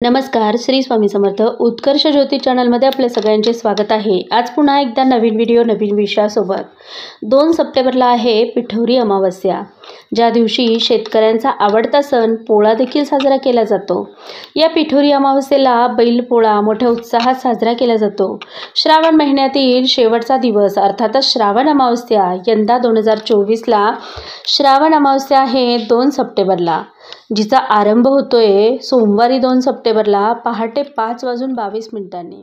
नमस्कार, श्री स्वामी समर्थ. उत्कर्ष ज्योती चॅनलमध्ये आपल्या सगळ्यांचे स्वागत आहे. आज पुन्हा एकदा नवीन व्हिडिओ नवीन विषयासोबत. 2 सप्टेंबरला आहे पिठोरी अमावस्या, ज्या दिवशी शेतकऱ्यांचा आवडता सण पोळा देखील साजरा केला जातो. या पिठोरी अमावस्येला बैलपोळा मोठ्या उत्साहात साजरा केला जातो. श्रावण महिन्यातील शेवटचा दिवस अर्थातच श्रावण अमावस्या यंदा 2024ला श्रावण अमावस्या आहे 2 सप्टेंबरला, जिचा आरंभ होतोय सोमवारी 2 सप्टेंबरला पहाटे 5:22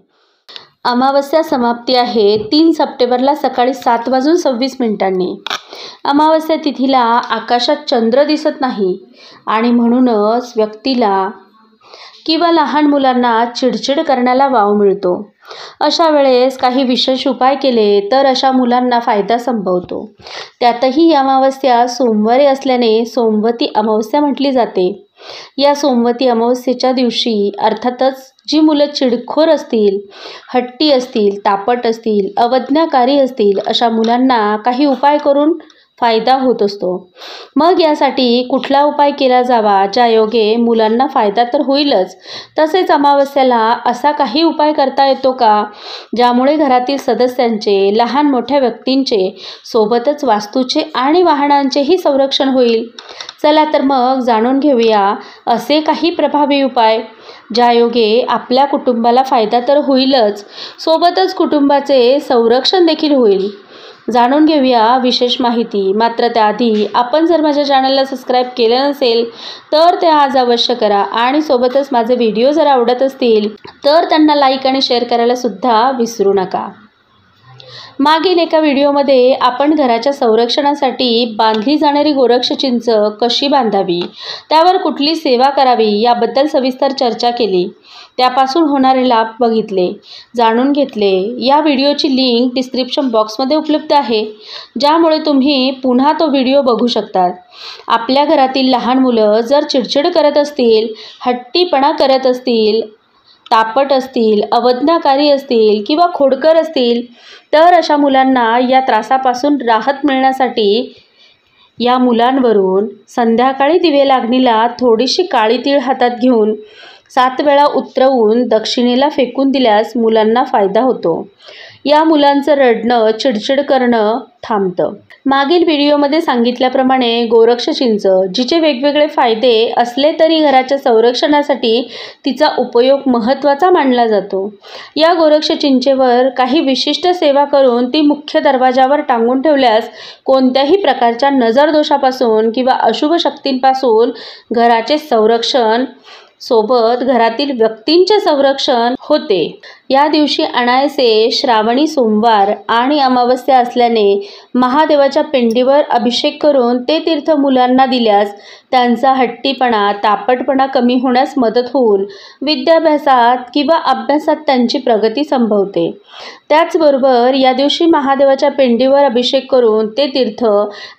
अमावस्या समाप्ती आहे 3 सप्टेंबरला सकाळी 7:26. अमावस्या तिथीला आकाशात चंद्र दिसत नाही आणि म्हणूनच व्यक्तीला किंवा लहान मुलांना चिडचिड करण्याला वाव मिळतो. अशा वेळेस काही विशेष उपाय केले तर अशा मुलांना फायदा संभवतो. त्यातही अमावस्या सोमवारी असल्याने सोमवती अमावस्या म्हटली जाते. या सोमवती अमावस्येच्या दिवशी अर्थातच जी मुलं चिडखोर असतील, हट्टी असतील, तापट असतील, अवज्ञाकारी असतील अशा मुलांना काही उपाय करून फायदा होत असतो. मग यासाठी कुठला उपाय केला जावा ज्यायोगे मुलांना फायदा तर होईलच, तसेच अमावस्याला असा काही उपाय करता येतो का ज्यामुळे घरातील सदस्यांचे, लहान मोठ्या व्यक्तींचे, सोबतच वास्तूचे आणि वाहनांचेही संरक्षण होईल? चला तर मग जाणून घेऊया असे काही प्रभावी उपाय ज्यायोगे आपल्या कुटुंबाला फायदा तर होईलच, सोबतच कुटुंबाचे संरक्षण देखील होईल. जाणून घेऊया विशेष माहिती. मात्र त्याआधी आपण जर माझ्या चॅनलला सबस्क्राईब केलं नसेल तर ते आज अवश्य करा आणि सोबतच माझे व्हिडिओ जर आवडत असतील तर त्यांना लाईक आणि शेअर करायला सुद्धा विसरू नका. मागील एका व्हिडिओमध्ये आपण घराच्या संरक्षणासाठी बांधली जाणारी गोरक्ष चिंच कशी बांधावी, त्यावर कुठली सेवा करावी याबद्दल सविस्तर चर्चा केली. त्यापासून होणारे लाभ बघितले, जाणून घेतले. या व्हिडिओची लिंक डिस्क्रिप्शन बॉक्समध्ये उपलब्ध आहे, ज्यामुळे तुम्ही पुन्हा तो व्हिडिओ बघू शकता. आपल्या घरातील लहान मुलं जर चिडचिड करत असतील, हट्टीपणा करत असतील, तापट असतील, अवज्ञाकारी असतील किंवा खोडकर असतील तर अशा मुलांना या त्रासापासून राहत मिळण्यासाठी या मुलांवरून संध्याकाळी दिवे लागणीला थोडीशी काळी तीळ हातात घेऊन 7 वेळा उतरवून दक्षिणेला फेकून दिल्यास मुलांना फायदा होतो. या मुलांचं रडणं, चिडचिड करणं थांबतं. मागील व्हिडिओमध्ये सांगितल्याप्रमाणे गोरक्ष चिंच, जिचे वेगवेगळे फायदे असले तरी घराच्या संरक्षणासाठी तिचा उपयोग महत्त्वाचा मानला जातो. या गोरक्ष चिंचेवर काही विशिष्ट सेवा करून ती मुख्य दरवाजावर टांगून ठेवल्यास कोणत्याही प्रकारच्या नजरदोषापासून किंवा अशुभ शक्तींपासून घराचे संरक्षण सोबत घरातील व्यक्तींचे संरक्षण होते. या दिवशी अनायासे श्रावणी सोमवार आणि अमावस्या असल्याने महादेवाच्या पिंडीवर अभिषेक करून ते तीर्थ मुलांना दिल्यास त्यांचा हट्टीपणा, तापटपणा कमी होण्यास मदत होऊन विद्याभ्यासात किंवा अभ्यासात त्यांची प्रगती संभवते. त्याचबरोबर या दिवशी महादेवाच्या पिंडीवर अभिषेक करून ते तीर्थ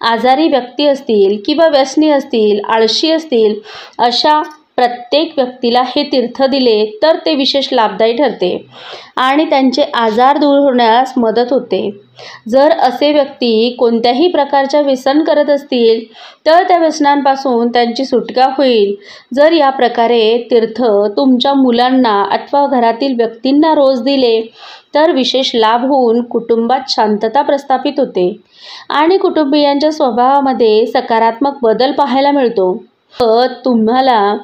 आजारी व्यक्ती असतील किंवा व्यसनी असतील, आळशी असतील अशा प्रत्येक व्यक्तीला हे तीर्थ दिले तर ते विशेष लाभदायी ठरते आणि त्यांचे आजार दूर होण्यास मदत होते. जर असे व्यक्ती कोणत्याही प्रकारच्या व्यसन करत असतील तर त्या व्यसनांपासून त्यांची सुटका होईल. जर या प्रकारे तीर्थ तुमच्या मुलांना अथवा घरातील व्यक्तींना रोज दिले तर विशेष लाभ होऊन कुटुंबात शांतता प्रस्थापित होते आणि कुटुंबियांच्या स्वभावामध्ये सकारात्मक बदल पाहायला मिळतो. तुम्हाला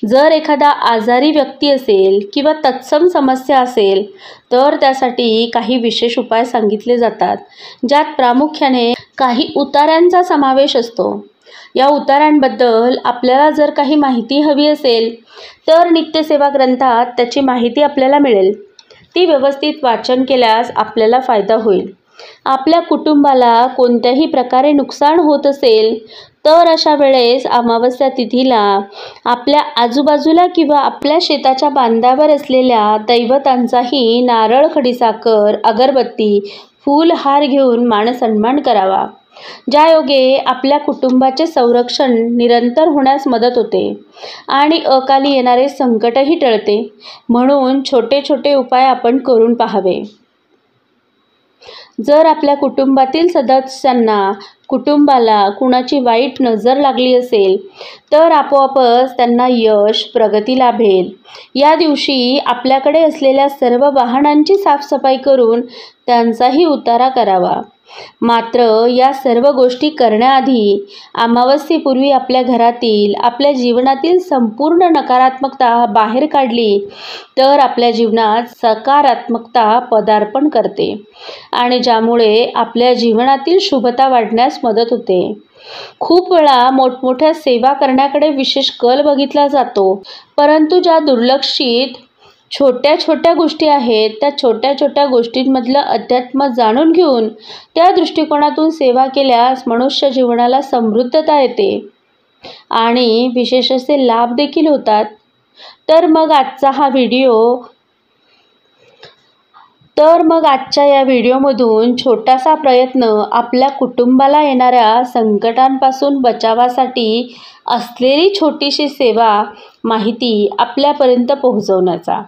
जर एखादा आजारी व्यक्ती असेल किंवा तत्सम समस्या असेल तर त्यासाठी काही विशेष उपाय सांगितले जातात, ज्यात प्रामुख्याने काही उतार्यांचा समावेश असतो. या उतार्यांबद्दल आपल्याला जर काही माहिती हवी असेल तर नित्यसेवा ग्रंथात त्याची माहिती आपल्याला मिळेल. ती व्यवस्थित वाचन केल्यास आपल्याला फायदा होईल. आपल्या कुटुंबाला कोणत्याही प्रकारे नुकसान होत असेल तर अशा वेळेस अमावस्या तिथीला आपल्या आजूबाजूला किंवा आपल्या शेताच्या बांधावर असलेल्या दैवतांचाही नारळ, खडीसाखर, अगरबत्ती, फूल, हार घेऊन मानसन्मान करावा, ज्यायोगे आपल्या कुटुंबाचे संरक्षण निरंतर होण्यास मदत होते आणि अकाली येणारे संकटही टळते. म्हणून छोटे छोटे उपाय आपण करून पाहावे. जर आपल्या कुटुंबातील सदस्यांना कुटुंबाला कुणाची वाईट नजर लागली असेल तर आपोआपच त्यांना यश प्रगती लाभेल। या दिवशी आपल्याकडे असलेल्या सर्व वाहनांची साफसफाई करून त्यांचाही उतारा करावा। मात्र या सर्व गोष्टी करण्याआधी अमावस्येपूर्वी आपल्या घरातील आपल्या जीवनातील संपूर्ण नकारात्मकता बाहेर काढली तर आपल्या जीवनात सकारात्मकता पदार्पण करते आणि ज्यामुळे आपल्या जीवनातील शुभता वाढण्यास मदत होते। खूप वेळा मोठमोठ्या सेवा करण्याकडे विशेष कल बघितला जातो, परंतु ज्या दुर्लक्षित छोट्या छोट्या गोष्टी आहेत त्या छोट्या छोट्या गोष्टींमधलं अध्यात्म जाणून घेऊन त्या दृष्टिकोनातून सेवा केल्यास मनुष्य जीवनाला समृद्धता येते आणि विशेष असे लाभ देखील होतात। तर मग आजच्या या व्हिडिओमधून छोटासा प्रयत्न आपल्या कुटुंबाला येणाऱ्या संकटांपासून बचावासाठी असलेली छोटीशी सेवा माहिती आपल्यापर्यंत पोहोचवण्याचा।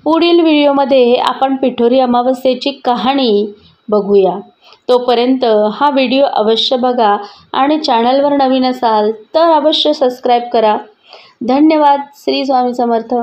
पुढील व्हिडिओमध्ये आपण पिठोरी अमावस्येची कहाणी बघूया। तोपर्यंत हा व्हिडिओ अवश्य बघा आणि चॅनलवर नवीन असाल तर अवश्य सबस्क्राईब करा। धन्यवाद। श्री स्वामी समर्थ।